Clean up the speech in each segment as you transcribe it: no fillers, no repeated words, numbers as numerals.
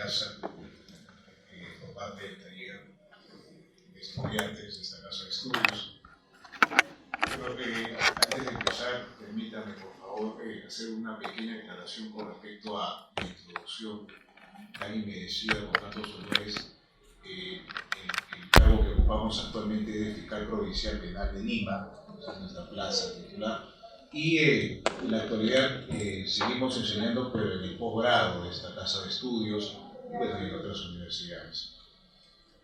casa por parte del taller de estudiantes de esta casa de estudios. Creo que antes de empezar, permítame por favor hacer una pequeña aclaración con respecto a la introducción tan inmerecida por tantos honores. El cargo que ocupamos actualmente es de fiscal provincial penal de Lima, en nuestra plaza titular, y en la actualidad seguimos enseñando, pero en el posgrado de esta casa de estudios y en otras universidades.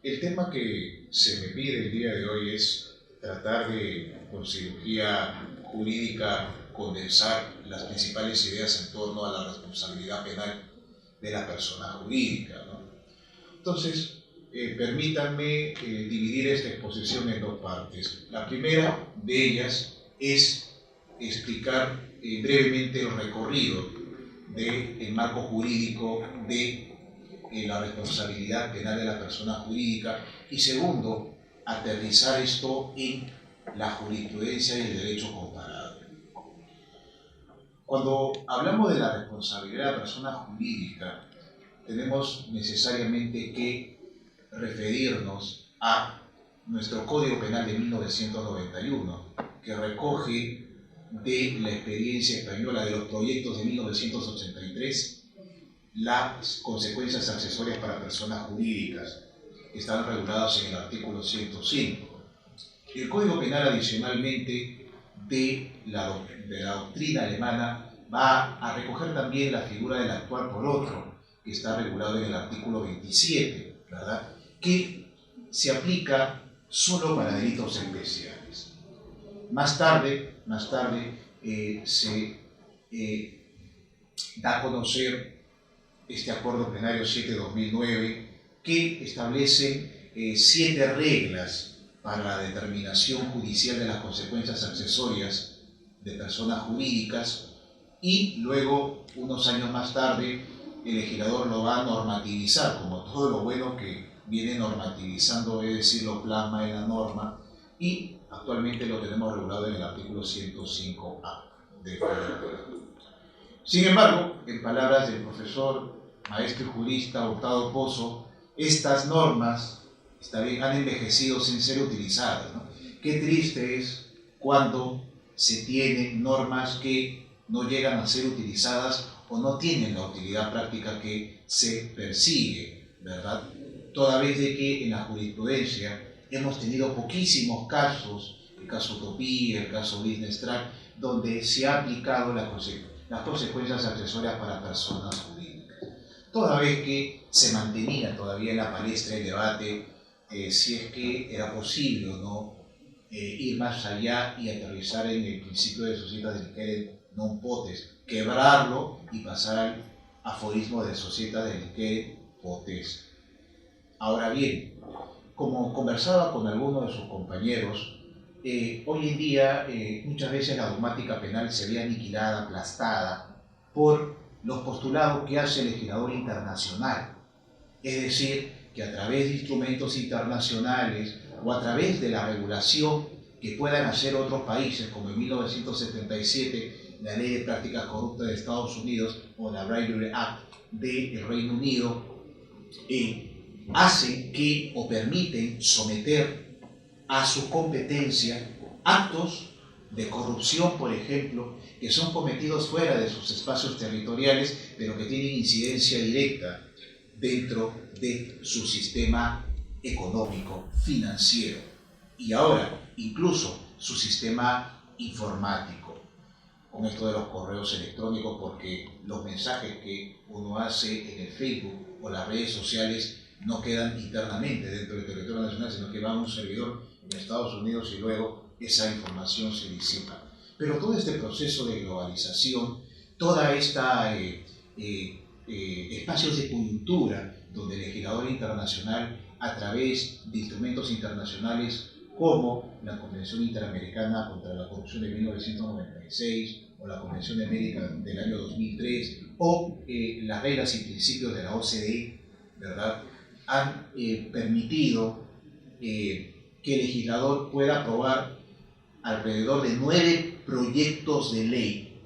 El tema que se me pide el día de hoy es tratar de, con cirugía jurídica, condensar las principales ideas en torno a la responsabilidad penal de la persona jurídica, ¿no? Entonces, permítanme dividir esta exposición en dos partes. La primera de ellas es explicar brevemente el recorrido del marco jurídico de la responsabilidad penal de la persona jurídica, y segundo, aterrizar esto en la jurisprudencia y el derecho comparado. Cuando hablamos de la responsabilidad de la persona jurídica, tenemos necesariamente que referirnos a nuestro Código Penal de 1991, que recoge de la experiencia española de los proyectos de 1983 las consecuencias accesorias para personas jurídicas, que están reguladas en el artículo 105. El Código Penal, adicionalmente, de la doctrina alemana, va a recoger también la figura del actuar por otro, que está regulado en el artículo 27, ¿verdad?, que se aplica solo para delitos especiales. Más tarde se da a conocer este Acuerdo Plenario 7/2009, que establece 7 reglas para la determinación judicial de las consecuencias accesorias de personas jurídicas, y luego, unos años más tarde, el legislador lo va a normativizar, como todo lo bueno que viene normativizando, es decir, lo plasma en la norma, y actualmente lo tenemos regulado en el artículo 105A del Código Penal. Sin embargo, en palabras del profesor, maestro y jurista Hurtado Pozo, estas normas han envejecido sin ser utilizadas, ¿no? Qué triste es cuando se tienen normas que no llegan a ser utilizadas o no tienen la utilidad práctica que se persigue, ¿verdad? Toda vez de que en la jurisprudencia hemos tenido poquísimos casos, el caso Utopía, el caso Business Track, donde se ha aplicado las consecuencias accesorias para personas jurídicas. Toda vez que se mantenía todavía en la palestra el debate si es que era posible o no ir más allá y aterrizar en el principio de societas delicere non potest, quebrarlo y pasar al aforismo de societas delicere potest. Ahora bien, como conversaba con algunos de sus compañeros, hoy en día muchas veces la dogmática penal se ve aniquilada, aplastada por los postulados que hace el legislador internacional. Es decir, que a través de instrumentos internacionales o a través de la regulación que puedan hacer otros países, como en 1977 la Ley de Prácticas Corruptas de Estados Unidos o la Bribery Act del Reino Unido, hacen que o permiten someter a su competencia actos de corrupción, por ejemplo, que son cometidos fuera de sus espacios territoriales, pero que tienen incidencia directa dentro de su sistema económico, financiero, y ahora incluso su sistema informático, con esto de los correos electrónicos, porque los mensajes que uno hace en el Facebook o las redes sociales no quedan internamente dentro del territorio nacional, sino que va a un servidor en Estados Unidos y luego esa información se disipa. Pero todo este proceso de globalización, toda esta espacios de coyuntura donde el legislador internacional, a través de instrumentos internacionales como la Convención Interamericana contra la Corrupción de 1996 o la Convención de América del año 2003 o las reglas y principios de la OCDE, ¿verdad?, han permitido que el legislador pueda aprobar alrededor de 9 proyectos de ley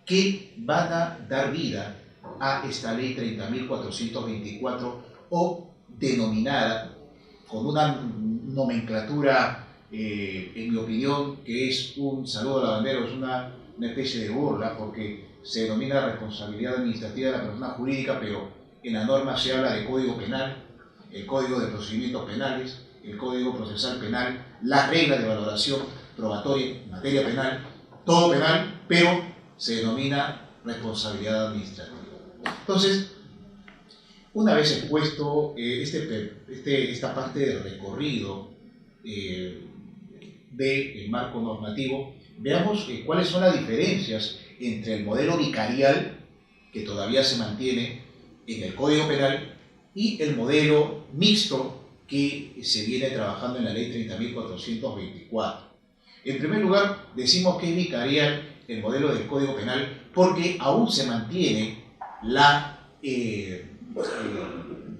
que van a dar vida a esta ley 30.424 o denominada con una nomenclatura, en mi opinión, que es un saludo a la bandera, es una especie de burla, porque se denomina responsabilidad administrativa de la persona jurídica, pero en la norma se habla de Código Penal, el Código de Procedimientos Penales, el Código Procesal Penal, las reglas de valoración probatoria en materia penal, todo penal, pero se denomina responsabilidad administrativa. Entonces, una vez expuesto esta parte del recorrido del marco normativo, veamos cuáles son las diferencias entre el modelo vicarial, que todavía se mantiene en el Código Penal, y el modelo mixto que se viene trabajando en la ley 30.424. En primer lugar, decimos que es vicarial el modelo del Código Penal porque aún se mantiene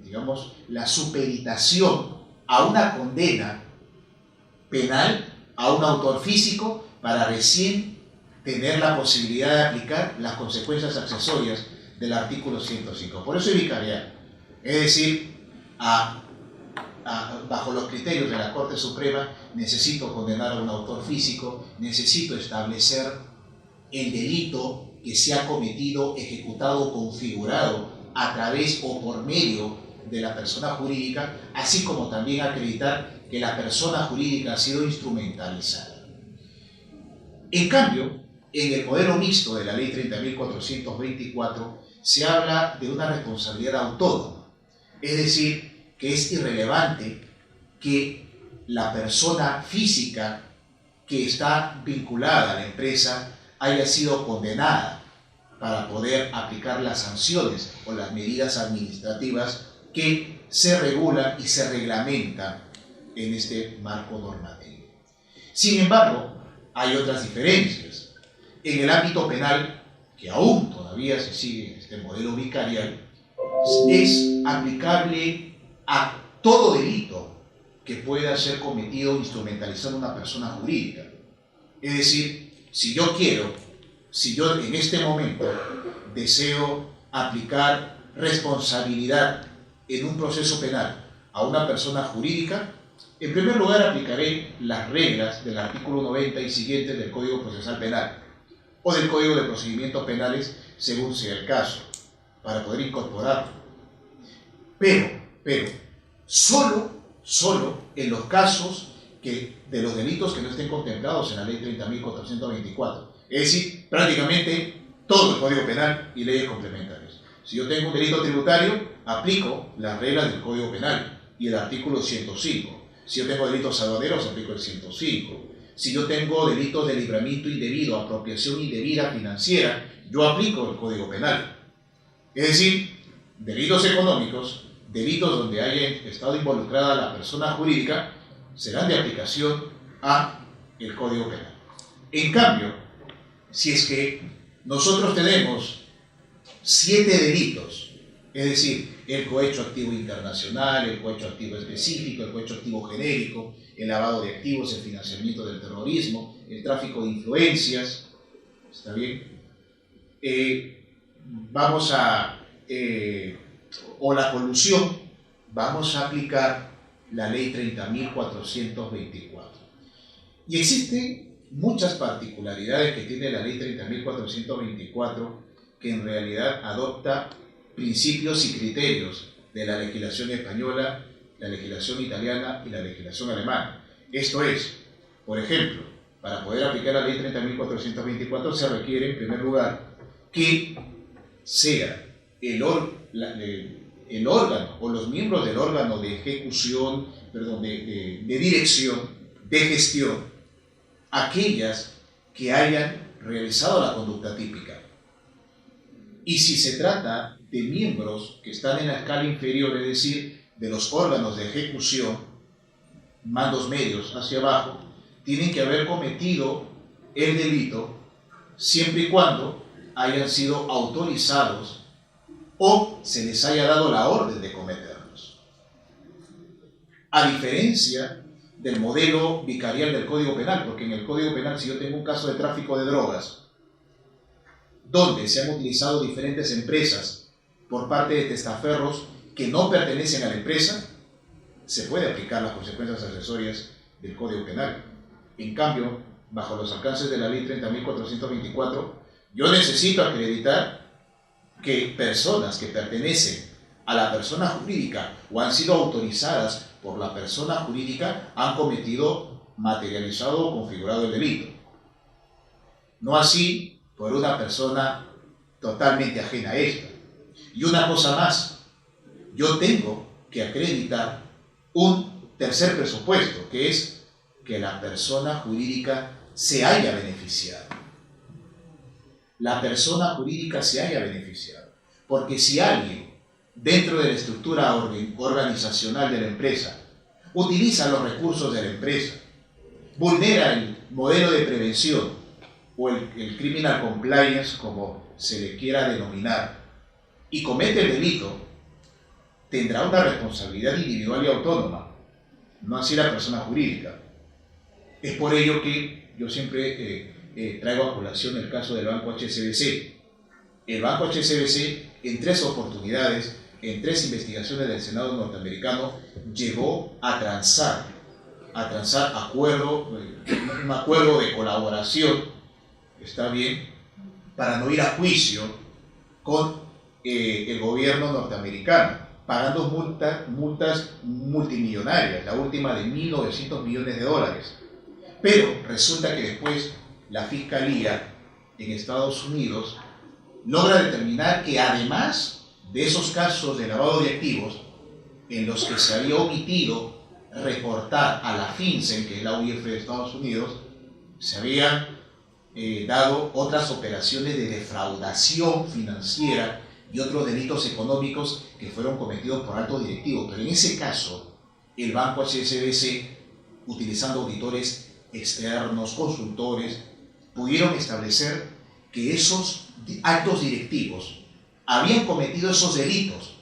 digamos, la supeditación a una condena penal a un autor físico para recién tener la posibilidad de aplicar las consecuencias accesorias del artículo 105. Por eso es vicarial. Es decir, bajo los criterios de la Corte Suprema, necesito condenar a un autor físico, necesito establecer el delito que se ha cometido, ejecutado o configurado a través o por medio de la persona jurídica, así como también acreditar que la persona jurídica ha sido instrumentalizada. En cambio, en el modelo mixto de la ley 30.424 se habla de una responsabilidad autónoma, es decir, que es irrelevante que la persona física que está vinculada a la empresa haya sido condenada para poder aplicar las sanciones o las medidas administrativas que se regulan y se reglamentan en este marco normativo. Sin embargo, hay otras diferencias. En el ámbito penal, que aún todavía se sigue en este modelo vicarial, es aplicable a todo delito que pueda ser cometido instrumentalizando una persona jurídica. Es decir, si yo en este momento deseo aplicar responsabilidad en un proceso penal a una persona jurídica, en primer lugar aplicaré las reglas del artículo 90 y siguientes del Código Procesal Penal o del Código de Procedimientos Penales, según sea el caso, para poder incorporarlo. Pero solo en los casos de los delitos que no estén contemplados en la ley 30.424. Es decir, prácticamente todo el Código Penal y leyes complementarias. Si yo tengo un delito tributario, aplico las reglas del Código Penal y el artículo 105. Si yo tengo delitos aduaneros, aplico el 105. Si yo tengo delitos de libramiento indebido, apropiación indebida financiera, yo aplico el Código Penal. Es decir, delitos económicos, delitos donde haya estado involucrada la persona jurídica, serán de aplicación a el Código Penal. En cambio, si es que nosotros tenemos 7 delitos, es decir, el cohecho activo internacional, el cohecho activo específico, el cohecho activo genérico, el lavado de activos, el financiamiento del terrorismo, el tráfico de influencias, ¿está bien? O la colusión, vamos a aplicar la ley 30.424. Y existen muchas particularidades que tiene la ley 30.424 que en realidad adopta principios y criterios de la legislación española, la legislación italiana y la legislación alemana. Esto es, por ejemplo, para poder aplicar la ley 30.424 se requiere en primer lugar que sea el órgano o los miembros del órgano de ejecución, de dirección, de gestión, aquellas que hayan realizado la conducta típica. Y si se trata de miembros que están en la escala inferior, es decir, de los órganos de ejecución, mandos medios hacia abajo, tienen que haber cometido el delito siempre y cuando hayan sido autorizados o se les haya dado la orden de cometerlos. A diferencia del modelo vicarial del Código Penal, porque en el Código Penal, si yo tengo un caso de tráfico de drogas, donde se han utilizado diferentes empresas por parte de testaferros que no pertenecen a la empresa, se puede aplicar las consecuencias accesorias del Código Penal. En cambio, bajo los alcances de la Ley 30.424, yo necesito acreditar que personas que pertenecen a la persona jurídica o han sido autorizadas por la persona jurídica han cometido, materializado o configurado el delito. No así por una persona totalmente ajena a esta. Y una cosa más, yo tengo que acreditar un tercer presupuesto, que es que la persona jurídica se haya beneficiado. La persona jurídica se haya beneficiado. Porque si alguien dentro de la estructura organizacional de la empresa utiliza los recursos de la empresa, vulnera el modelo de prevención o el criminal compliance, como se le quiera denominar, y comete el delito, tendrá una responsabilidad individual y autónoma, no así la persona jurídica. Es por ello que yo siempre traigo a colación el caso del Banco HSBC. El Banco HSBC, en 3 oportunidades, en 3 investigaciones del Senado norteamericano, llegó a transar un acuerdo de colaboración, está bien, para no ir a juicio con el gobierno norteamericano, pagando multas multimillonarias, la última de $1.900 millones. Pero resulta que después la Fiscalía en Estados Unidos logra determinar que además de esos casos de lavado de activos en los que se había omitido reportar a la FinCEN, que es la UIF de Estados Unidos, se habían dado otras operaciones de defraudación financiera y otros delitos económicos que fueron cometidos por altos directivos. Pero en ese caso, el Banco HSBC, utilizando auditores externos, consultores, pudieron establecer que esos altos directivos habían cometido esos delitos.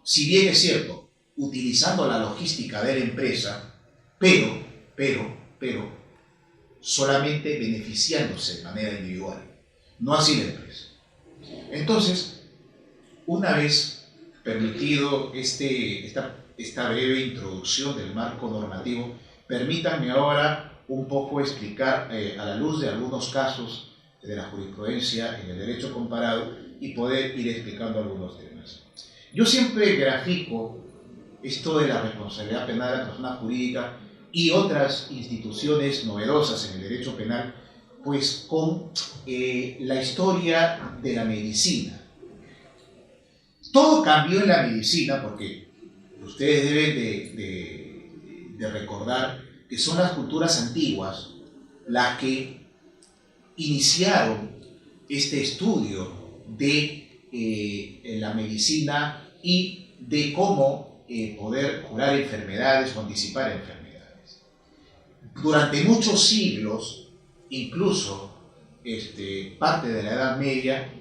Si bien es cierto, utilizando la logística de la empresa, pero solamente beneficiándose de manera individual, no así la empresa. Entonces, una vez permitido esta breve introducción del marco normativo, permítanme ahora un poco explicar a la luz de algunos casos de la jurisprudencia en el derecho comparado y poder ir explicando algunos temas. Yo siempre grafico esto de la responsabilidad penal de la persona jurídica y otras instituciones novedosas en el derecho penal, pues con la historia de la medicina. Todo cambió en la medicina porque ustedes deben de recordar que son las culturas antiguas las que iniciaron este estudio de la medicina y de cómo poder curar enfermedades o anticipar enfermedades. Durante muchos siglos, incluso parte de la Edad Media,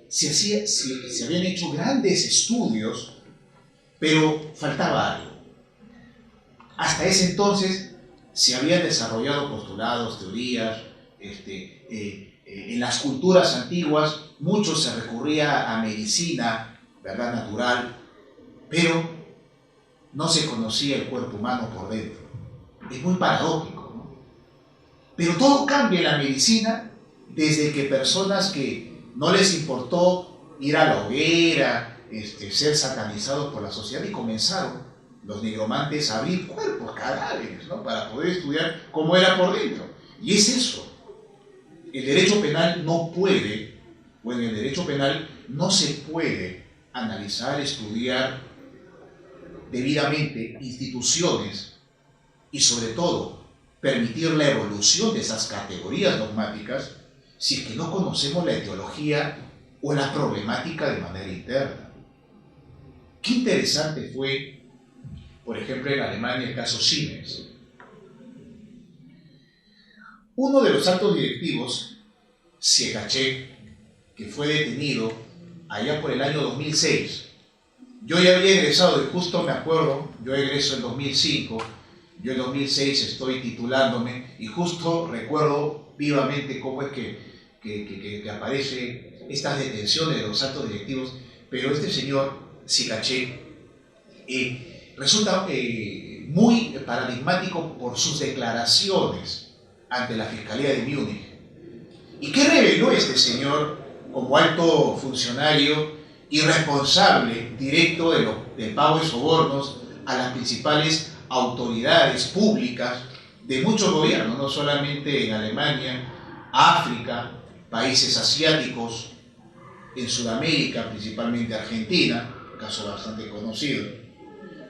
se habían hecho grandes estudios, pero faltaba algo. Hasta ese entonces se habían desarrollado postulados, teorías, en las culturas antiguas mucho se recurría a medicina, ¿verdad?, natural, pero no se conocía el cuerpo humano por dentro. Es muy paradójico, ¿no? Pero todo cambia en la medicina desde que personas que no les importó ir a la hoguera, ser satanizados por la sociedad, y comenzaron los nigromantes a abrir cuerpos, cadáveres, ¿no?, para poder estudiar cómo era por dentro. Y es eso. El derecho penal no puede, o en el derecho penal no se puede analizar, estudiar debidamente instituciones y sobre todo permitir la evolución de esas categorías dogmáticas si es que no conocemos la etiología o la problemática de manera interna. Qué interesante fue, por ejemplo, en Alemania el caso Siemens. Uno de los altos directivos, Siegacek, que fue detenido allá por el año 2006. Yo ya había egresado, y justo me acuerdo, yo egreso en 2005, yo en 2006 estoy titulándome, y justo recuerdo vivamente cómo es que aparece estas detenciones de los altos directivos, pero este señor, Sicaché, resulta muy paradigmático por sus declaraciones ante la Fiscalía de Múnich. ¿Y qué reveló este señor como alto funcionario y responsable directo del pago de sobornos a las principales autoridades públicas de muchos gobiernos, no solamente en Alemania, África, países asiáticos, en Sudamérica, principalmente Argentina, un caso bastante conocido?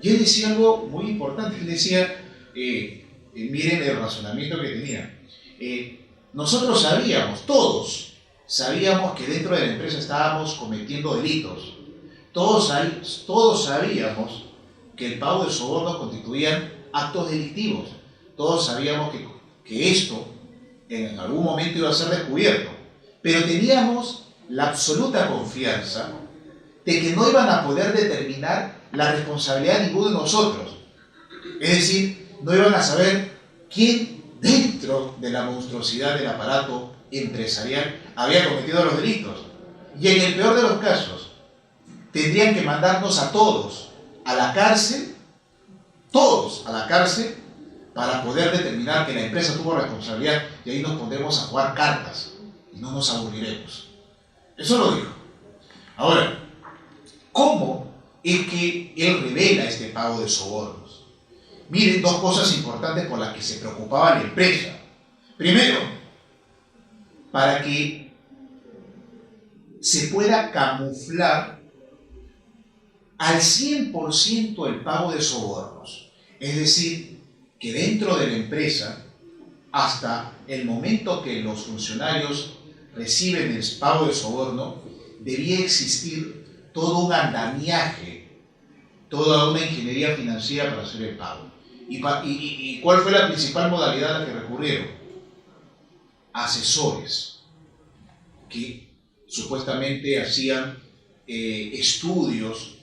Y él decía algo muy importante. Él decía, miren el razonamiento que tenía. Nosotros sabíamos, todos sabíamos que dentro de la empresa estábamos cometiendo delitos. Todos sabíamos que el pago de sobornos constituían actos delictivos. Todos sabíamos que esto en algún momento iba a ser descubierto. Pero teníamos la absoluta confianza de que no iban a poder determinar la responsabilidad de ninguno de nosotros. Es decir, no iban a saber quién dentro de la monstruosidad del aparato empresarial había cometido los delitos. Y en el peor de los casos, tendrían que mandarnos a todos a la cárcel, para poder determinar que la empresa tuvo responsabilidad, y ahí nos pondremos a jugar cartas y no nos aburriremos. Eso lo dijo. Ahora, ¿cómo es que él revela este pago de sobornos? Miren, dos cosas importantes por las que se preocupaba la empresa. Primero, para que se pueda camuflar al 100% el pago de sobornos. Es decir, que dentro de la empresa, hasta el momento que los funcionarios reciben el pago de soborno, debía existir todo un andamiaje, toda una ingeniería financiera para hacer el pago. ¿Y cuál fue la principal modalidad a la que recurrieron? Asesores que supuestamente hacían estudios,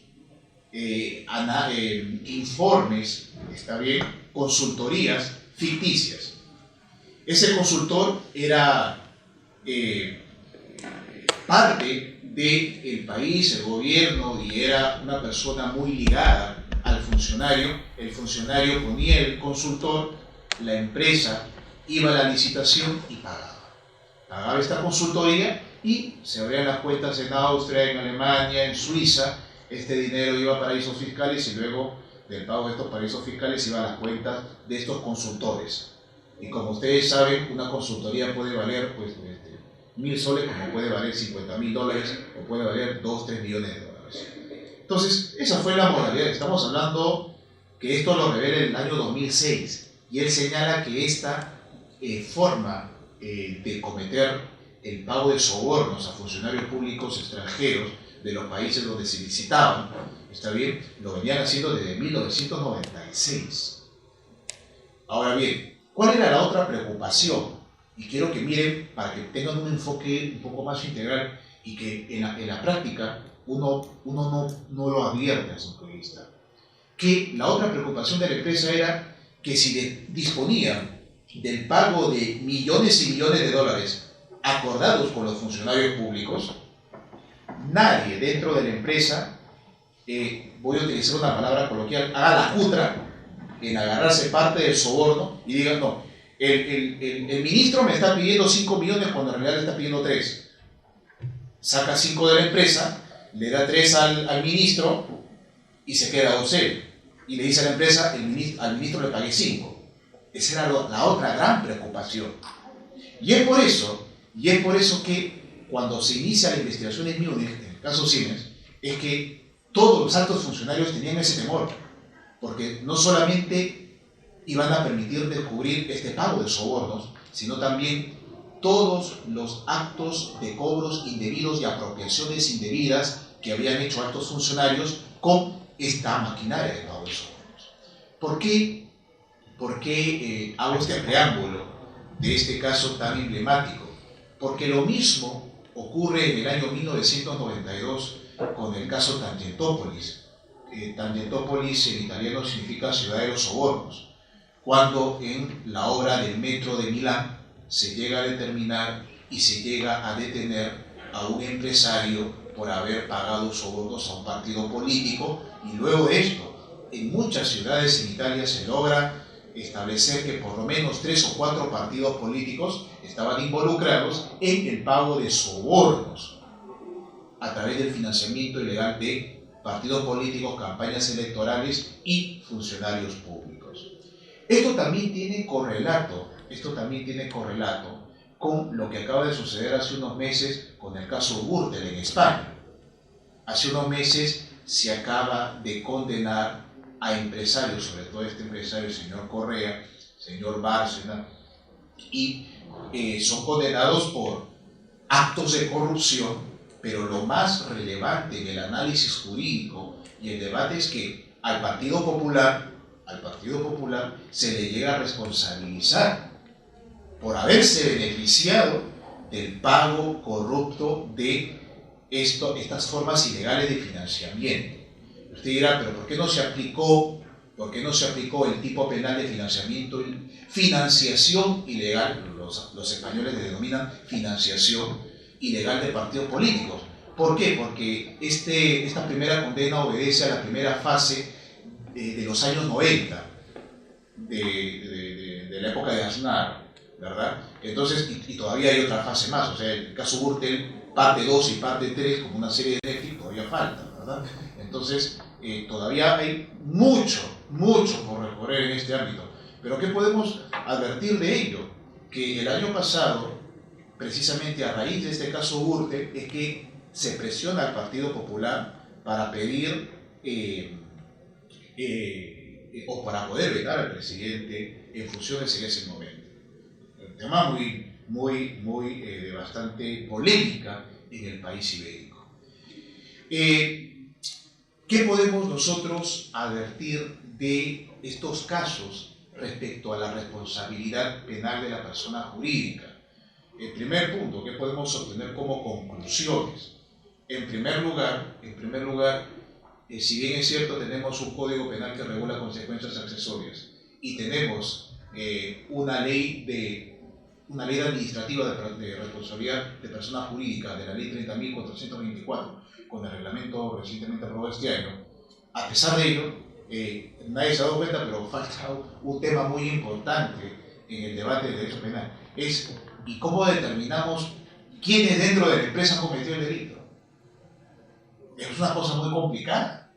informes, ¿está bien?, consultorías ficticias. Ese consultor era parte del país, el gobierno, y era una persona muy ligada al funcionario. El funcionario ponía el consultor, la empresa iba a la licitación y pagaba esta consultoría, y se abrían las cuentas en Austria, en Alemania, en Suiza. Este dinero iba a paraísos fiscales y luego del pago de estos paraísos fiscales iba a las cuentas de estos consultores. Y como ustedes saben, una consultoría puede valer 1.000 soles, como puede valer $50.000, o puede valer 2-3 millones de dólares. Entonces, esa fue la modalidad. Estamos hablando que esto lo revela en el año 2006, y él señala que esta forma de cometer el pago de sobornos a funcionarios públicos extranjeros de los países donde se licitaban, ¿está bien?, lo venían haciendo desde 1996. Ahora bien, ¿cuál era la otra preocupación? Y quiero que miren para que tengan un enfoque un poco más integral, y que en la práctica uno no lo advierte a simple vista. Que la otra preocupación de la empresa era que si disponían del pago de millones y millones de dólares acordados con los funcionarios públicos, nadie dentro de la empresa, voy a utilizar una palabra coloquial, haga la cutra en agarrarse parte del soborno y digan, no, el ministro me está pidiendo 5 millones cuando en realidad le está pidiendo 3. Saca 5 de la empresa, le da 3 al ministro y se queda 12. Y le dice a la empresa, al ministro le pagué 5. Esa era la otra gran preocupación. Y es por eso que cuando se inicia la investigación en Múnich, en el caso Siemens, es que todos los altos funcionarios tenían ese temor, porque no solamente iban a permitir descubrir este pago de sobornos, sino también todos los actos de cobros indebidos y apropiaciones indebidas que habían hecho altos funcionarios con esta maquinaria de pago de sobornos. ¿Por qué hago este preámbulo de este caso tan emblemático? Porque lo mismo ocurre en el año 1992 con el caso Tangentopoli. Tangentopoli en italiano significa ciudad de los sobornos, cuando en la obra del metro de Milán se llega a determinar y se llega a detener a un empresario por haber pagado sobornos a un partido político, y luego de esto, en muchas ciudades en Italia se logra establecer que por lo menos 3 o 4 partidos políticos estaban involucrados en el pago de sobornos a través del financiamiento ilegal de partidos políticos, campañas electorales y funcionarios públicos. Esto también tiene correlato con lo que acaba de suceder hace unos meses con el caso Gürtel en España. Hace unos meses se acaba de condenar a empresarios, sobre todo este empresario, el señor Correa, señor Bárcena, y son condenados por actos de corrupción, pero lo más relevante en el análisis jurídico y el debate es que al Partido Popular se le llega a responsabilizar por haberse beneficiado del pago corrupto de estas formas ilegales de financiamiento. Usted dirá, pero ¿por qué no se aplicó el tipo penal de financiación ilegal? Los españoles le denominan financiación ilegal de partidos políticos. ¿Por qué? Porque esta primera condena obedece a la primera fase de los años 90, de la época de Aznar, ¿verdad? Entonces, y todavía hay otra fase más, o sea, el caso Gürtel, parte 2 y parte 3, como una serie de Netflix, todavía falta, ¿verdad? Entonces, todavía hay mucho por recorrer en este ámbito. Pero ¿qué podemos advertir de ello? Que el año pasado, precisamente a raíz de este caso Gürtel, es que se presiona al Partido Popular para pedir o para poder vetar al presidente en funciones en ese momento. Un tema de bastante polémica en el país ibérico. ¿Qué podemos nosotros advertir de estos casos respecto a la responsabilidad penal de la persona jurídica? El primer punto, ¿qué podemos obtener como conclusiones? En primer lugar, si bien es cierto, tenemos un código penal que regula consecuencias accesorias y tenemos una ley administrativa de responsabilidad de personas jurídicas, de la ley 30.424, con el reglamento recientemente aprobado este año. A pesar de ello, nadie se ha dado cuenta, pero falta un tema muy importante en el debate del derecho penal. ¿Y cómo determinamos quiénes dentro de la empresa han cometido el delito? Es una cosa muy complicada,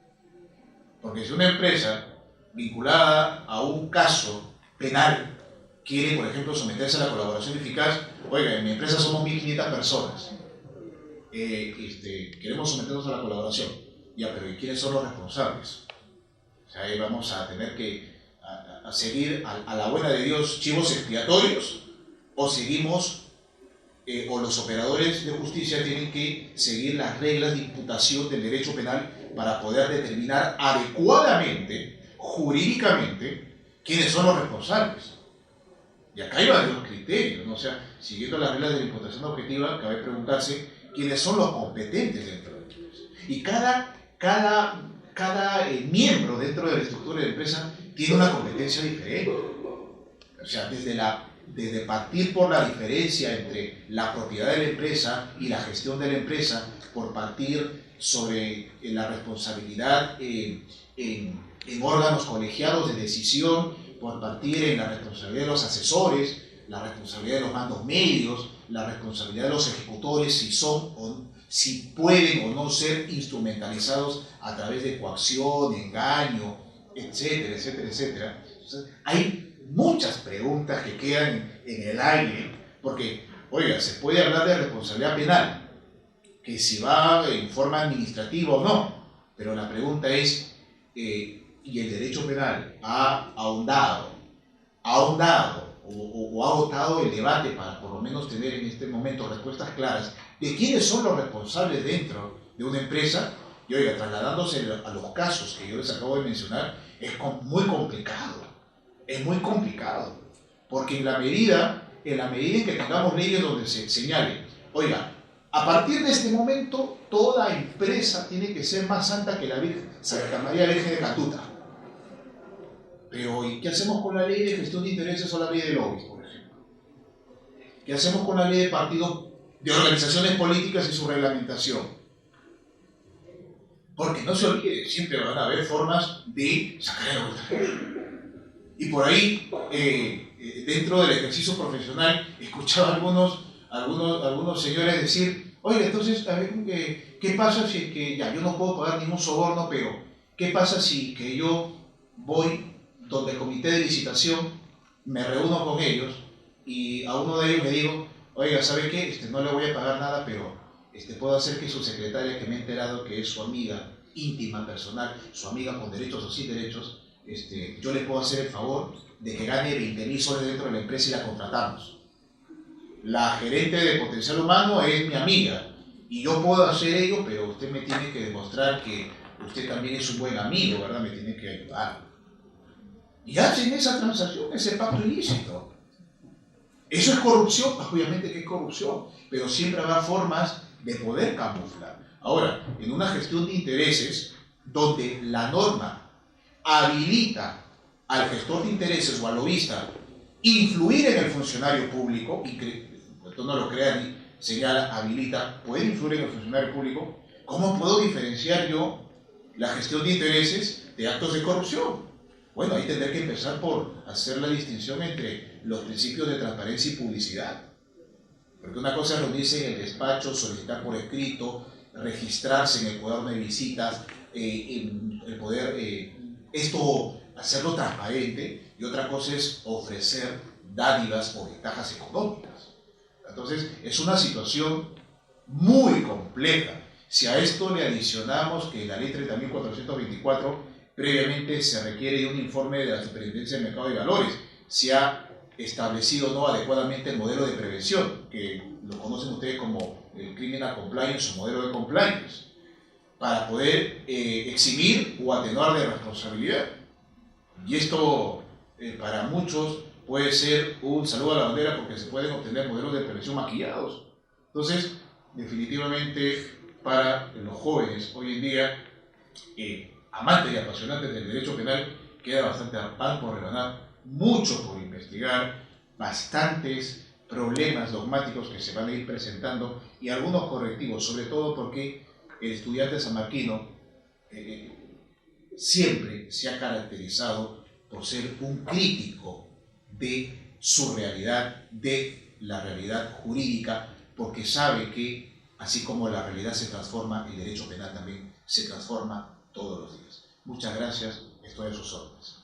porque si una empresa vinculada a un caso penal quiere, por ejemplo, someterse a la colaboración eficaz, oiga, en mi empresa somos 1.500 personas, queremos someternos a la colaboración, ya, pero ¿y quiénes son los responsables? O sea, ahí vamos a tener que a seguir a la buena de Dios chivos expiatorios, o seguimos, o los operadores de justicia tienen que seguir las reglas de imputación del derecho penal para poder determinar adecuadamente, jurídicamente, quiénes son los responsables. Y acá hay varios criterios, ¿no? O sea, siguiendo las reglas de la imputación objetiva, cabe preguntarse quiénes son los competentes dentro de la empresa. Y cada miembro dentro de la estructura de la empresa tiene una competencia diferente. O sea, desde partir por la diferencia entre la propiedad de la empresa y la gestión de la empresa, por partir sobre la responsabilidad en órganos colegiados de decisión, por partir en la responsabilidad de los asesores, la responsabilidad de los mandos medios, la responsabilidad de los ejecutores, si pueden o no ser instrumentalizados a través de coacción, engaño, etcétera, etcétera, etcétera. Entonces, hay muchas preguntas que quedan en el aire, porque, oiga, se puede hablar de responsabilidad penal, que si va en forma administrativa o no, pero la pregunta es, ¿y el derecho penal ha ahondado o ha agotado el debate para por lo menos tener en este momento respuestas claras de quiénes son los responsables dentro de una empresa? Y oiga, trasladándose a los casos que yo les acabo de mencionar, es muy complicado. Es muy complicado, porque en la medida en que tengamos leyes donde se señale, oiga, a partir de este momento toda empresa tiene que ser más santa que la Virgen, Santa María Virgen de Catuta. Pero ¿y qué hacemos con la ley de gestión de intereses o la ley de lobbies, por ejemplo? ¿Qué hacemos con la ley de partidos de organizaciones políticas y su reglamentación. Porque no se olvide, siempre van a haber formas de sacar el voto. Y por ahí, dentro del ejercicio profesional, escuchaba a algunos señores decir, oye, entonces, a ver, ¿qué pasa si es que ya yo no puedo pagar ningún soborno, pero qué pasa si que yo voy donde el comité de licitación, me reúno con ellos y a uno de ellos le digo, oiga, ¿sabe qué? No le voy a pagar nada, pero puedo hacer que su secretaria, que me he enterado que es su amiga íntima, personal, su amiga con derechos o sin derechos, yo le puedo hacer el favor de que gane 20.000 soles dentro de la empresa y la contratamos. La gerente de potencial humano es mi amiga y yo puedo hacer ello, pero usted me tiene que demostrar que usted también es un buen amigo, ¿verdad? Me tiene que ayudar. Y hacen esa transacción, ese pacto ilícito. ¿Eso es corrupción? Obviamente que es corrupción, pero siempre habrá formas de poder camuflar. Ahora, en una gestión de intereses, donde la norma habilita al gestor de intereses o al lobista influir en el funcionario público, y esto no lo crea ni señala, habilita, puede influir en el funcionario público, ¿cómo puedo diferenciar yo la gestión de intereses de actos de corrupción? Bueno, ahí tendré que empezar por hacer la distinción entre los principios de transparencia y publicidad. Porque una cosa es reunirse en el despacho, solicitar por escrito, registrarse en el cuaderno de visitas, el poder hacerlo transparente, y otra cosa es ofrecer dádivas o ventajas económicas. Entonces, es una situación muy compleja. Si a esto le adicionamos que la ley 30.424 previamente se requiere de un informe de la Superintendencia del Mercado de Valores, se ha establecido no adecuadamente el modelo de prevención, que lo conocen ustedes como el Criminal Compliance o modelo de compliance, para poder eximir o atenuar de responsabilidad. Y esto para muchos puede ser un saludo a la bandera, porque se pueden obtener modelos de prevención maquillados. Entonces, definitivamente para los jóvenes hoy en día, amantes y apasionantes del derecho penal, queda bastante pan por rebanar, mucho por investigar, bastantes problemas dogmáticos que se van a ir presentando y algunos correctivos, sobre todo porque el estudiante sanmarquino siempre se ha caracterizado por ser un crítico de su realidad, de la realidad jurídica, porque sabe que así como la realidad se transforma, el derecho penal también se transforma todos los días. Muchas gracias, estoy a sus órdenes.